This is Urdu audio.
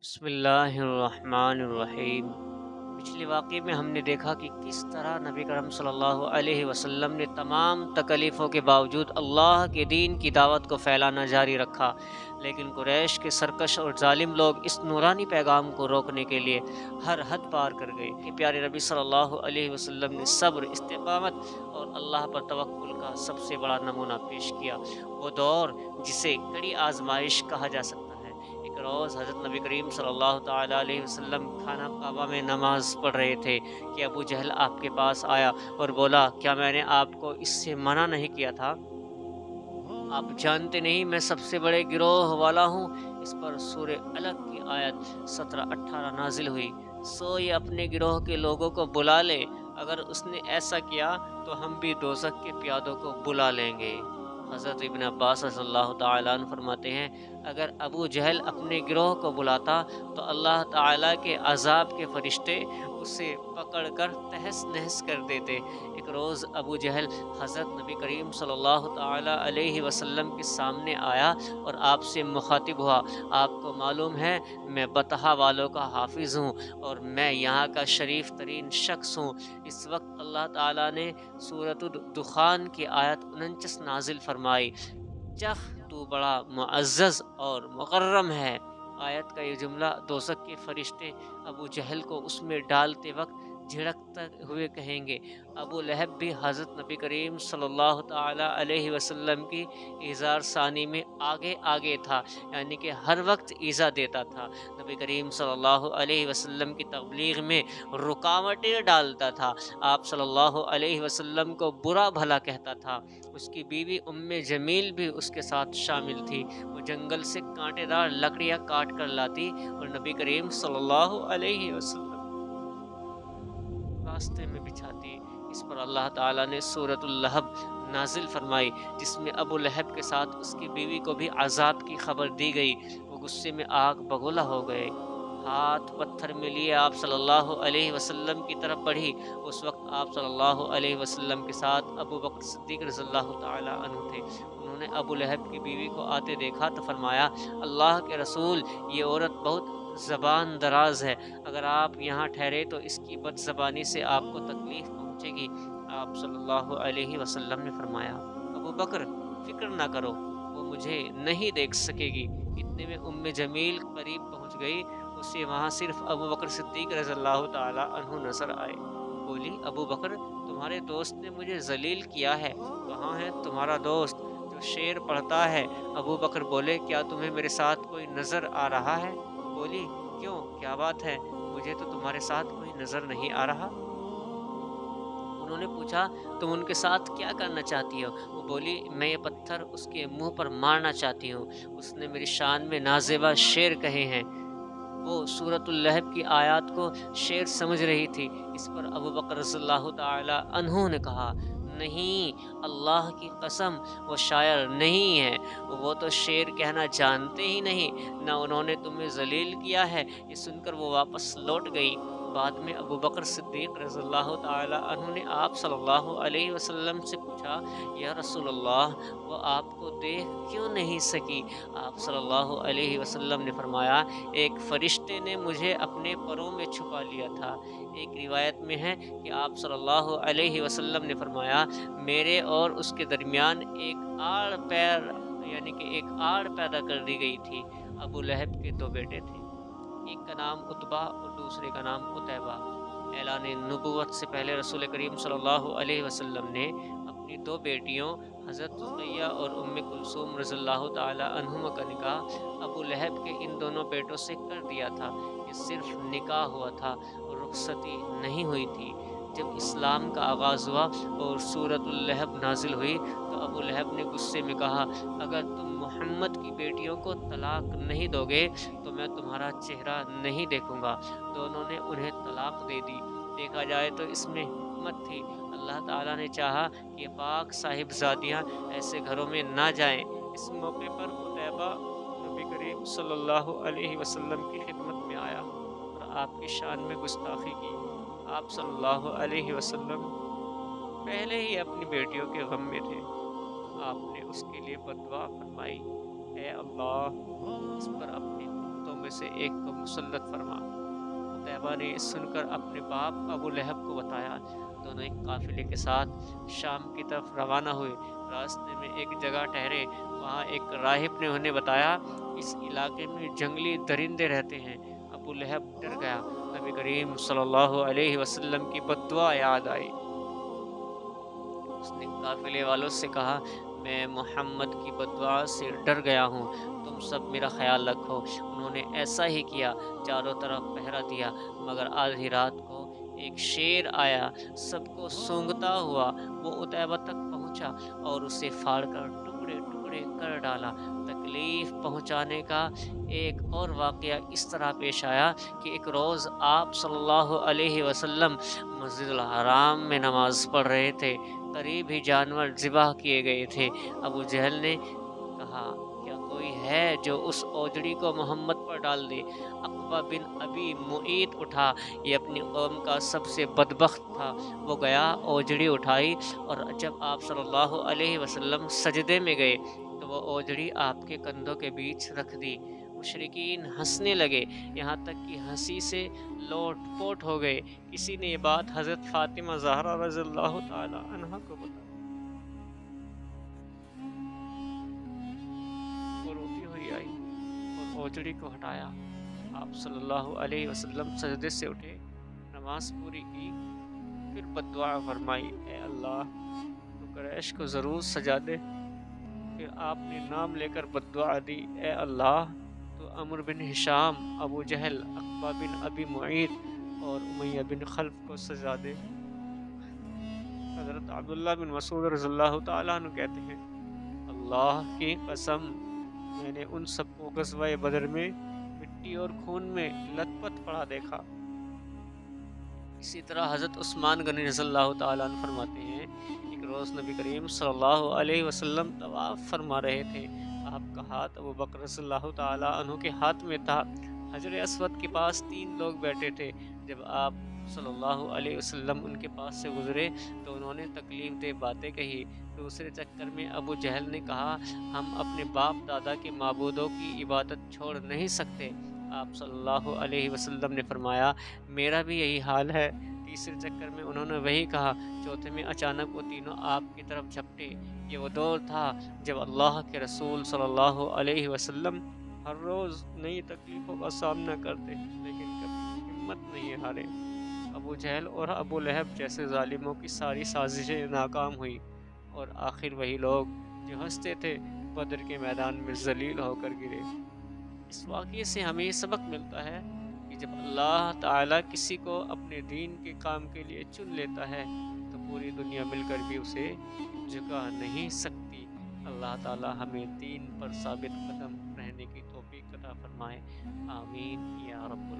بسم اللہ الرحمن الرحیم۔ پچھلے واقعے میں ہم نے دیکھا کہ کس طرح نبی کرم صلی اللہ علیہ وسلم نے تمام تکلیفوں کے باوجود اللہ کے دین کی دعوت کو پھیلانا جاری رکھا، لیکن قریش کے سرکش اور ظالم لوگ اس نورانی پیغام کو روکنے کے لیے ہر حد پار کر گئے کہ پیارے نبی صلی اللہ علیہ وسلم نے صبر، استقامت اور اللہ پر توکل کا سب سے بڑا نمونہ پیش کیا۔ وہ دور جسے کڑی آزمائش کہا جا سکتا ہے۔ ایک روز حضرت نبی کریم صلی اللہ تعالیٰ علیہ وسلم خانہ کعبہ میں نماز پڑھ رہے تھے کہ ابو جہل آپ کے پاس آیا اور بولا، کیا میں نے آپ کو اس سے منع نہیں کیا تھا؟ آپ جانتے نہیں میں سب سے بڑے گروہ والا ہوں۔ اس پر سورہ الگ کی آیت 17-18 نازل ہوئی۔ سو یہ اپنے گروہ کے لوگوں کو بلا لے، اگر اس نے ایسا کیا تو ہم بھی دوزخ کے پیادوں کو بلا لیں گے۔ حضرت ابن عباس رضی اللہ تعالیٰ عنہ فرماتے ہیں، اگر ابو جہل اپنے گروہ کو بلاتا تو اللہ تعالیٰ کے عذاب کے فرشتے اسے پکڑ کر تہس نہس کر دیتے۔ ایک روز ابو جہل حضرت نبی کریم صلی اللہ تعالیٰ علیہ وسلم کے سامنے آیا اور آپ سے مخاطب ہوا، آپ کو معلوم ہے میں بطحا والوں کا حافظ ہوں اور میں یہاں کا شریف ترین شخص ہوں۔ اس وقت اللہ تعالیٰ نے سورۃ الدخان کی آیت 49 نازل فرمائی، چخ تو بڑا معزز اور مکرم ہے۔ آیت کا یہ جملہ دوزخ کے فرشتے ابو جہل کو اس میں ڈالتے وقت جھڑکتے ہوئے کہیں گے۔ ابو لہب بھی حضرت نبی کریم صلی اللہ تعالیٰ علیہ وسلم کی ایذار ثانی میں آگے آگے تھا، یعنی کہ ہر وقت ایذا دیتا تھا، نبی کریم صلی اللہ علیہ وسلم کی تبلیغ میں رکاوٹیں ڈالتا تھا، آپ صلی اللہ علیہ وسلم کو برا بھلا کہتا تھا۔ اس کی بیوی جمیل بھی اس کے ساتھ شامل تھی۔ وہ جنگل سے کانٹے دار لکڑیاں کاٹ کر لاتی اور نبی کریم صلی اللہ علیہ وسلم راستے میں بچھاتی۔ اس پر اللہ تعالیٰ نے سورۃ اللہب نازل فرمائی، جس میں ابو لہب کے ساتھ اس کی بیوی کو بھی عذاب کی خبر دی گئی۔ وہ غصے میں آگ بگولا ہو گئے، ہاتھ پتھر میں لیے آپ صلی اللہ علیہ وسلم کی طرف بڑھی۔ اس وقت آپ صلی اللہ علیہ وسلم کے ساتھ ابو بکر صدیق رضی اللہ تعالیٰ عنہ تھے۔ انہوں نے ابو لہب کی بیوی کو آتے دیکھا تو فرمایا، اللہ کے رسول، یہ عورت بہت زبان دراز ہے، اگر آپ یہاں ٹھہرے تو اس کی بد زبانی سے آپ کو تکلیف پہنچے گی۔ آپ صلی اللہ علیہ وسلم نے فرمایا، ابو بکر فکر نہ کرو، وہ مجھے نہیں دیکھ سکے گی۔ اتنے میں جمیل قریب پہنچ گئی، اسے وہاں صرف ابو بکر صدیق رضی اللہ تعالیٰ عنہ نظر آئے۔ بولی، ابو بکر تمہارے دوست نے مجھے ذلیل کیا ہے، کہاں ہے تمہارا دوست جو شعر پڑھتا ہے؟ ابو بکر بولے، کیا تمہیں میرے ساتھ کوئی نظر آ رہا ہے؟ بولی، کیوں، کیا بات ہے؟ مجھے تو تمہارے ساتھ کوئی نظر نہیں آ رہا۔ انہوں نے پوچھا، تم ان کے ساتھ کیا کرنا چاہتی ہو؟ وہ بولی، میں یہ پتھر اس کے منہ پر مارنا چاہتی ہوں، اس نے میری شان میں نازیبا شعر کہے ہیں۔ وہ سورۃ اللہب کی آیات کو شعر سمجھ رہی تھی۔ اس پر ابو بکر رضی اللہ تعالی عنہ نے کہا، نہیں، اللہ کی قسم وہ شاعر نہیں ہے، وہ تو شعر کہنا جانتے ہی نہیں، نہ انہوں نے تمہیں ذلیل کیا ہے۔ یہ سن کر وہ واپس لوٹ گئی۔ بعد میں ابو بکر صدیق رضی اللہ تعالی عنہ نے آپ صلی اللہ علیہ وسلم سے پوچھا، یا رسول اللہ، وہ آپ کو دیکھ کیوں نہیں سکی؟ آپ صلی اللہ علیہ وسلم نے فرمایا، ایک فرشتے نے مجھے اپنے پروں میں چھپا لیا تھا۔ ایک روایت میں ہے کہ آپ صلی اللہ علیہ وسلم نے فرمایا، میرے اور اس کے درمیان ایک آڑ پیر یعنی کہ ایک آڑ پیدا کر دی گئی تھی۔ ابو لہب کے دو بیٹے تھے، ایک کا نام عتبہ اور دوسرے کا نام عتیبہ۔ اعلان نبوت سے پہلے رسول کریم صلی اللہ علیہ وسلم نے اپنی دو بیٹیوں حضرت رقیہ اور کلثوم رضی اللہ تعالی عنہما کا نکاح ابو لہب کے ان دونوں بیٹوں سے کر دیا تھا۔ یہ صرف نکاح ہوا تھا اور رخصتی نہیں ہوئی تھی۔ جب اسلام کا آغاز ہوا اور سورۃ اللہب نازل ہوئی تو ابو لہب نے غصے میں کہا، اگر تم محمد کی بیٹیوں کو طلاق نہیں دو گے تو میں تمہارا چہرہ نہیں دیکھوں گا۔ دونوں نے انہیں طلاق دے دی۔ دیکھا جائے تو اس میں حکمت تھی، اللہ تعالیٰ نے چاہا کہ پاک صاحبزادیاں ایسے گھروں میں نہ جائیں۔ اس موقع پر عتیبہ نبی کریم صلی اللہ علیہ وسلم کی خدمت میں آیا اور آپ کی شان میں گستاخی کی۔ آپ صلی اللہ علیہ وسلم پہلے ہی اپنی بیٹیوں کے غم میں تھے۔ آپ نے اس کے لیے بد دعا فرمائی، اے اللہ، اس پر اپنی امتوں میں سے ایک کو مسلط فرما۔ قتیبہ نے سن کر اپنے باپ ابو لہب کو بتایا۔ دونوں ایک قافلے کے ساتھ شام کی طرف روانہ ہوئے۔ راستے میں ایک جگہ ٹھہرے، وہاں ایک راہب نے انہیں بتایا اس علاقے میں جنگلی درندے رہتے ہیں۔ ابو لہب ڈر گیا۔ نبی کریم صلی اللہ علیہ وسلم کی بد دعا یاد آئی۔ اس نے قافلے والوں سے کہا، میں محمد کی بد دعا سے ڈر گیا ہوں، تم سب میرا خیال رکھو۔ انہوں نے ایسا ہی کیا، چاروں طرف پہرا دیا، مگر آدھی رات کو ایک شیر آیا، سب کو سونگھتا ہوا وہ عتیبہ تک پہنچا اور اسے پھاڑ کر ٹکڑے ٹکڑے کر ڈالا۔ تکلیف پہنچانے کا ایک اور واقعہ اس طرح پیش آیا کہ ایک روز آپ صلی اللہ علیہ وسلم مسجد الحرام میں نماز پڑھ رہے تھے، قریب ہی جانور ذبح کیے گئے تھے۔ ابو جہل نے کہا، کیا کوئی ہے جو اس اوجڑی کو محمد پر ڈال دے؟ عقبہ بن ابی معیط اٹھا، یہ اپنی قوم کا سب سے بدبخت تھا۔ وہ گیا، اوجڑی اٹھائی، اور جب آپ صلی اللہ علیہ وسلم سجدے میں گئے تو وہ اوجڑی آپ کے کندھوں کے بیچ رکھ دی۔ مشرکین ہنسنے لگے، یہاں تک کہ ہنسی سے لوٹ پوٹ ہو گئے۔ کسی نے یہ بات حضرت فاطمہ زہرا رضی اللہ تعالی عنہا کو بتائی۔ وہ روتی ہوئی آئی اور اوجڑی کو ہٹایا۔ آپ صلی اللہ علیہ وسلم سجدے سے اٹھے، نماز پوری کی، پھر بد دعا فرمائی، اے اللہ تو قریش کو ضرور سجا دے۔ پھر آپ نے نام لے کر بد دعا دی، اے اللہ تو عمرو بن ہشام، ابو جہل، عقبہ بن ابی معیط اور امیہ بن خلف کو سزا دے۔ حضرت عبداللہ بن مسعود رضی اللہ تعالیٰ عنہ کہتے ہیں، اللہ کی قسم میں نے ان سب کو غزوہ بدر میں مٹی اور خون میں لت پت پڑا دیکھا۔ اسی طرح حضرت عثمان غنی رضی اللہ تعالیٰ عنہ فرماتے ہیں، ایک روز نبی کریم صلی اللہ علیہ وسلم طواف فرما رہے تھے، آپ کا ہاتھ ابو بکر رضی اللہ تعالیٰ عنہ کے ہاتھ میں تھا۔ حجر اسود کے پاس 3 لوگ بیٹھے تھے۔ جب آپ صلی اللہ علیہ وسلم ان کے پاس سے گزرے تو انہوں نے تکلیف دہ باتیں کہی۔ دوسرے چکر میں ابو جہل نے کہا، ہم اپنے باپ دادا کے معبودوں کی عبادت چھوڑ نہیں سکتے۔ آپ صلی اللہ علیہ وسلم نے فرمایا، میرا بھی یہی حال ہے۔ تیسرے چکر میں انہوں نے وہی کہا۔ چوتھے میں اچانک وہ تینوں آپ کی طرف جھپٹے۔ یہ وہ دور تھا جب اللہ کے رسول صلی اللہ علیہ وسلم ہر روز نئی تکلیفوں کا سامنا کرتے لیکن کبھی ہمت نہیں ہارے۔ ابو جہل اور ابو لہب جیسے ظالموں کی ساری سازشیں ناکام ہوئی اور آخر وہی لوگ جو ہنستے تھے بدر کے میدان میں ذلیل ہو کر گرے۔ اس واقعے سے ہمیں یہ سبق ملتا ہے کہ جب اللہ تعالیٰ کسی کو اپنے دین کے کام کے لیے چن لیتا ہے تو پوری دنیا مل کر بھی اسے جھکا نہیں سکتی۔ اللہ تعالیٰ ہمیں دین پر ثابت قدم رہنے کی توفیق عطا فرمائے، آمین یا رب